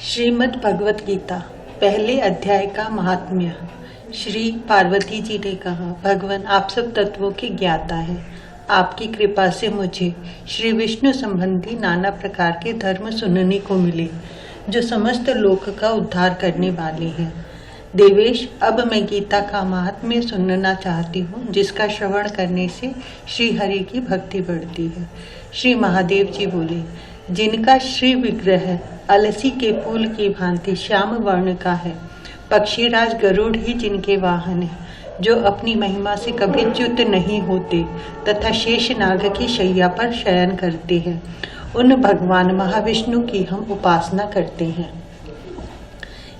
श्रीमद् भगवत गीता पहले अध्याय का महात्म्य। श्री पार्वती जी ने कहा, भगवान आप सब तत्वों के ज्ञाता है। आपकी कृपा से मुझे श्री विष्णु संबंधी नाना प्रकार के धर्म सुनने को मिले जो समस्त लोक का उद्धार करने वाले हैं। देवेश, अब मैं गीता का महात्म्य सुनना चाहती हूँ, जिसका श्रवण करने से श्री हरि की भक्ति बढ़ती है। श्री महादेव जी बोले, जिनका श्री विग्रह अलसी के फूल की भांति श्याम वर्ण का है, पक्षीराज गरुड़ ही जिनके वाहन है, जो अपनी महिमा से कभी च्युत नहीं होते तथा शेष नाग की शैया पर शयन करते हैं, उन भगवान महाविष्णु की हम उपासना करते हैं।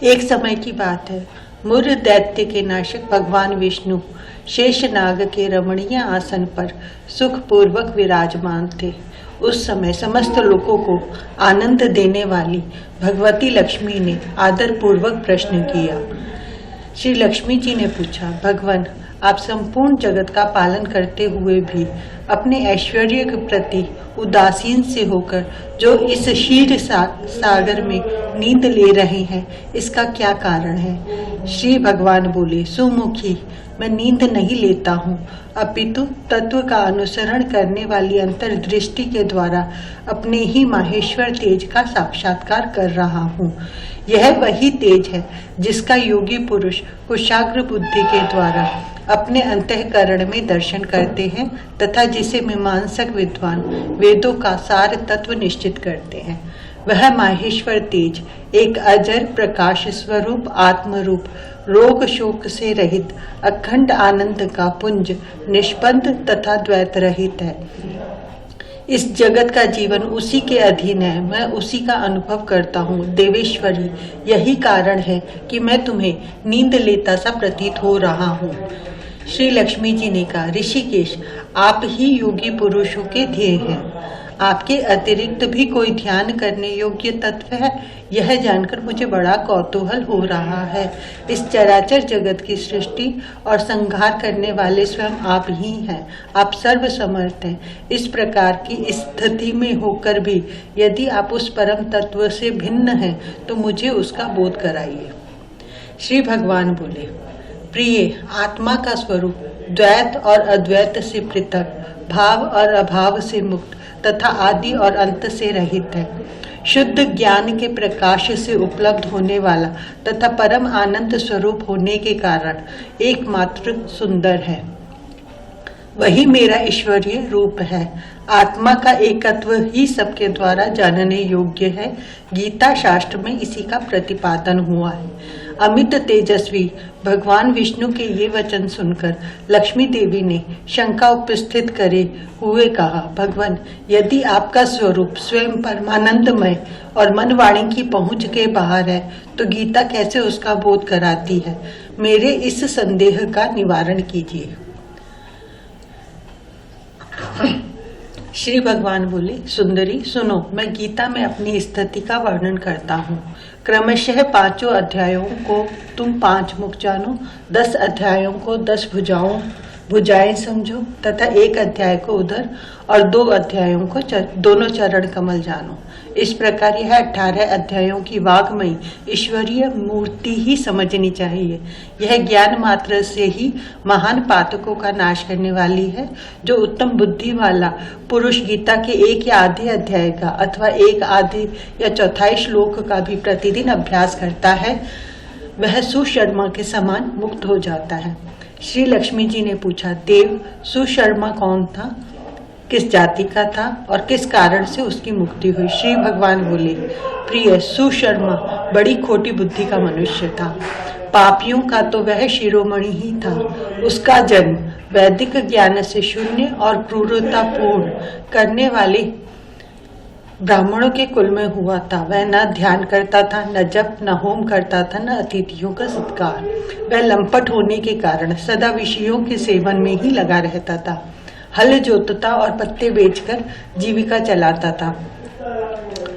एक समय की बात है, मुर दैत्य के नाशक भगवान विष्णु शेष नाग के रमणीय आसन पर सुख पूर्वक विराजमान थे। उस समय समस्त लोगों को आनंद देने वाली भगवती लक्ष्मी ने आदर पूर्वक प्रश्न किया। श्री लक्ष्मी जी ने पूछा, भगवान आप संपूर्ण जगत का पालन करते हुए भी अपने ऐश्वर्य के प्रति उदासीन से होकर जो इस क्षीर सागर में नींद ले रहे हैं, इसका क्या कारण है? श्री भगवान बोले, सुमुखी, मैं नींद नहीं लेता हूँ, अपितु तत्व का अनुसरण करने वाली अंतर्दृष्टि के द्वारा अपने ही माहेश्वर तेज का साक्षात्कार कर रहा हूँ। यह वही तेज है जिसका योगी पुरुष कुशाग्र बुद्धि के द्वारा अपने अंतःकरण में दर्शन करते हैं तथा जिसे मीमांसक विद्वान वेदों का सार तत्व निश्चित करते हैं। वह माहेश्वर तेज एक अजर प्रकाश स्वरूप आत्मरूप रोग शोक से रहित अखंड आनंद का पुंज निष्पन्द तथा द्वैत रहित है। इस जगत का जीवन उसी के अधीन है, मैं उसी का अनुभव करता हूँ। देवेश्वरी, यही कारण है कि मैं तुम्हें नींद लेता सा प्रतीत हो रहा हूँ। श्री लक्ष्मी जी ने कहा, ऋषिकेश, आप ही योगी पुरुषों के ध्येय हैं। आपके अतिरिक्त भी कोई ध्यान करने योग्य तत्व है, यह जानकर मुझे बड़ा कौतूहल हो रहा है। इस चराचर जगत की सृष्टि और संहार करने वाले स्वयं आप ही हैं। आप सर्व समर्थ हैं। इस प्रकार की स्थिति में होकर भी यदि आप उस परम तत्व से भिन्न हैं तो मुझे उसका बोध कराइए। श्री भगवान बोले, प्रिय, आत्मा का स्वरूप द्वैत और अद्वैत से पृथक, भाव और अभाव से मुक्त तथा आदि और अंत से रहित है। शुद्ध ज्ञान के प्रकाश से उपलब्ध होने वाला तथा परम आनंद स्वरूप होने के कारण एकमात्र सुंदर है। वही मेरा ईश्वरीय रूप है। आत्मा का एकत्व ही सबके द्वारा जानने योग्य है। गीता शास्त्र में इसी का प्रतिपादन हुआ है। अमित तेजस्वी भगवान विष्णु के ये वचन सुनकर लक्ष्मी देवी ने शंका उपस्थित करे हुए कहा, भगवान, यदि आपका स्वरूप स्वयं परमानंदमय और मन वाणी की पहुंच के बाहर है तो गीता कैसे उसका बोध कराती है? मेरे इस संदेह का निवारण कीजिए। श्री भगवान बोले, सुंदरी सुनो, मैं गीता में अपनी स्थिति का वर्णन करता हूँ। क्रमशः 5 अध्यायों को तुम 5 मुख जानो, 10 अध्यायों को 10 भुजाएं समझो तथा 1 अध्याय को उदर और 2 अध्यायों को दोनों चरण कमल जानो। इस प्रकार यह 18 अध्यायों की वाग्मयी ईश्वरीय मूर्ति ही समझनी चाहिए। यह ज्ञान मात्र से ही महान पातकों का नाश करने वाली है। जो उत्तम बुद्धि वाला पुरुष गीता के 1 या आधे अध्याय का अथवा 1 आधे या चौथाई श्लोक का भी प्रतिदिन अभ्यास करता है, वह सुशर्मा के समान मुक्त हो जाता है। श्री लक्ष्मी जी ने पूछा, देव, सुशर्मा कौन था, किस जाति का था और किस कारण से उसकी मुक्ति हुई? श्री भगवान बोले, प्रिय, सुशर्मा बड़ी खोटी बुद्धि का मनुष्य था। पापियों का तो वह शिरोमणि ही था। उसका जन्म वैदिक ज्ञान से शून्य और क्रूरतापूर्ण करने वाले ब्राह्मणों के कुल में हुआ था। वह न ध्यान करता था, न जप, न होम करता था, न अतिथियों का सत्कार। वह लंपट होने के कारण सदा विषयों के सेवन में ही लगा रहता था। हल जोतता और पत्ते बेचकर जीविका चलाता था।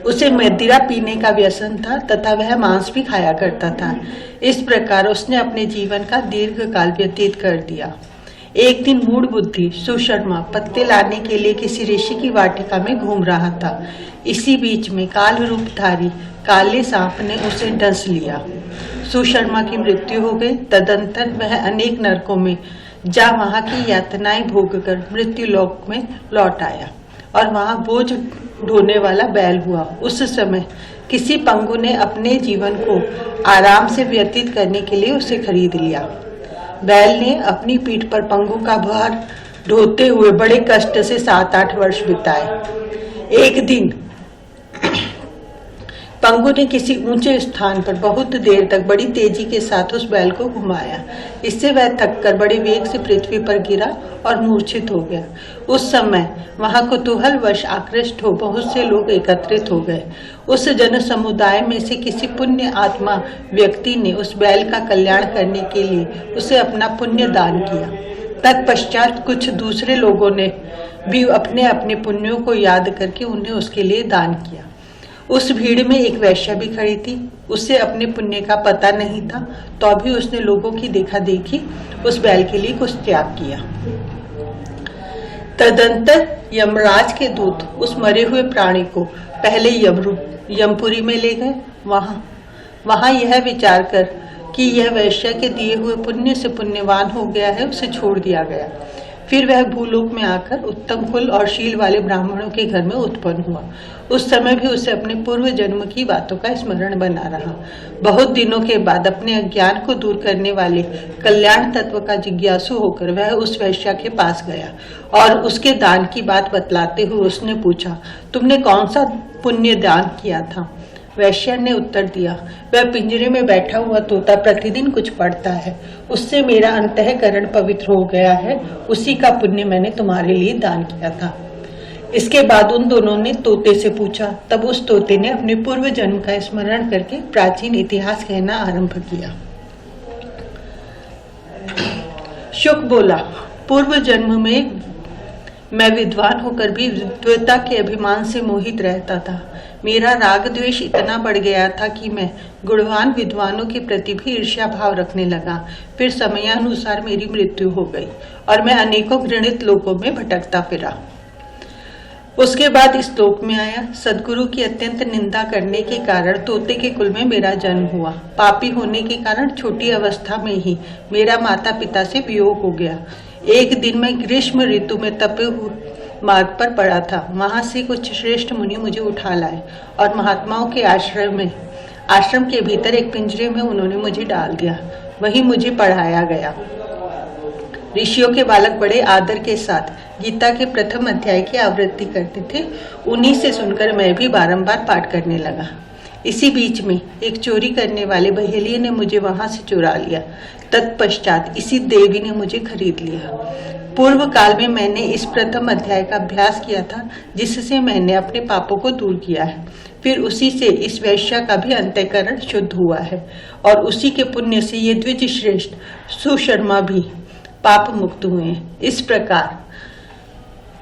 उसे मदिरा पीने का व्यसन था तथा वह मांस भी खाया करता था। इस प्रकार उसने अपने जीवन का दीर्घ काल व्यतीत कर दिया। एक दिन मूढ़ बुद्धि सुशर्मा पत्ते लाने के लिए किसी ऋषि की वाटिका में घूम रहा था। इसी बीच में काल रूपधारी काले सांप ने उसे डस लिया। सुशर्मा की मृत्यु हो गई। तदंतर वह अनेक नरकों में जा वहां की यातनाएं भोगकर मृत्यु लोक में लौट आया और वहां बोझ ढोने वाला बैल हुआ। उस समय किसी पंगु ने अपने जीवन को आराम से व्यतीत करने के लिए उसे खरीद लिया। बैल ने अपनी पीठ पर पंगु का भार ढोते हुए बड़े कष्ट से 7-8 वर्ष बिताए। एक दिन पंगु ने किसी ऊंचे स्थान पर बहुत देर तक बड़ी तेजी के साथ उस बैल को घुमाया। इससे वह थककर बड़े वेग से पृथ्वी पर गिरा और मूर्छित हो गया। उस समय वहां कुतूहलवश आकृष्ट हो बहुत से लोग एकत्रित हो गए। उस जन समुदाय में से किसी पुण्य आत्मा व्यक्ति ने उस बैल का कल्याण करने के लिए उसे अपना पुण्य दान किया। तत्पश्चात कुछ दूसरे लोगों ने भी अपने अपने पुण्यों को याद करके उन्हें उसके लिए दान किया। उस भीड़ में एक वैश्या भी खड़ी थी। उसे अपने पुण्य का पता नहीं था, तो भी उसने लोगों की देखा देखी उस बैल के लिए कुछ त्याग किया। तदंतर यमराज के दूत उस मरे हुए प्राणी को पहले यमपुरी में ले गए। वहां यह विचार कर कि यह वैश्या के दिए हुए पुण्य से पुण्यवान हो गया है, उसे छोड़ दिया गया। फिर वह भूलोक में आकर उत्तम कुल और शील वाले ब्राह्मणों के घर में उत्पन्न हुआ। उस समय भी उसे अपने पूर्व जन्म की बातों का स्मरण बना रहा। बहुत दिनों के बाद अपने अज्ञान को दूर करने वाले कल्याण तत्व का जिज्ञासु होकर वह उस वैश्या के पास गया और उसके दान की बात बतलाते हुए उसने पूछा, तुमने कौन सा पुण्य दान किया था? वैश्या ने उत्तर दिया, वह पिंजरे में बैठा हुआ तोता प्रतिदिन कुछ पढ़ता है, उससे मेरा अंतःकरण पवित्र हो गया है, उसी का पुण्य मैंने तुम्हारे लिए दान किया था। इसके बाद उन दोनों ने तोते से पूछा। तब उस तोते ने अपने पूर्व जन्म का स्मरण करके प्राचीन इतिहास कहना आरंभ किया। शुक बोला, पूर्व जन्म में मैं विद्वान होकर भी विद्वता के अभिमान से मोहित रहता था। मेरा राग द्वेष इतना बढ़ गया था कि मैं गुणवान विद्वानों के प्रति भी ईर्ष्या भाव रखने लगा। फिर समयानुसार मेरी मृत्यु हो गई और मैं अनेकों घृणित लोकों में भटकता फिरा। उसके बाद इस लोक में आया। सद्गुरु की अत्यंत निंदा करने के कारण तोते के कुल में मेरा जन्म हुआ। पापी होने के कारण छोटी अवस्था में ही मेरा माता पिता से वियोग हो गया। एक दिन मैं ग्रीष्म ऋतु में तपे हुए मार्ग पर पड़ा था। वहां से कुछ श्रेष्ठ मुनि मुझे उठा लाए और महात्माओं के आश्रम के भीतर एक पिंजरे में उन्होंने मुझे डाल दिया। वहीं मुझे पढ़ाया गया। ऋषियों के बालक बड़े आदर के साथ गीता के प्रथम अध्याय की आवृत्ति करते थे। उन्हीं से सुनकर मैं भी बारंबार पाठ करने लगा। इसी बीच में एक चोरी करने वाले बहेलिये ने मुझे वहां से चुरा लिया। तत्पश्चात इसी देवी ने मुझे खरीद लिया। पूर्व काल में मैंने इस प्रथम अध्याय का अभ्यास किया था, जिससे मैंने अपने पापों को दूर किया है। फिर उसी से इस वैश्या का भी अंतःकरण शुद्ध हुआ है और उसी के पुण्य से ये द्विज श्रेष्ठ सुशर्मा भी पाप मुक्त हुए हैं। इस प्रकार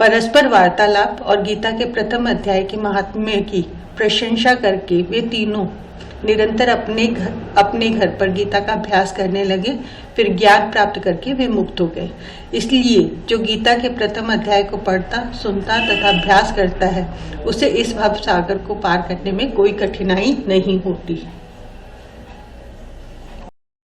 परस्पर वार्तालाप और गीता के प्रथम अध्याय के महात्म्य की प्रशंसा करके वे तीनों निरंतर अपने घर पर गीता का अभ्यास करने लगे। फिर ज्ञान प्राप्त करके वे मुक्त हो गए। इसलिए जो गीता के प्रथम अध्याय को पढ़ता, सुनता तथा अभ्यास करता है, उसे इस भव सागर को पार करने में कोई कठिनाई नहीं होती।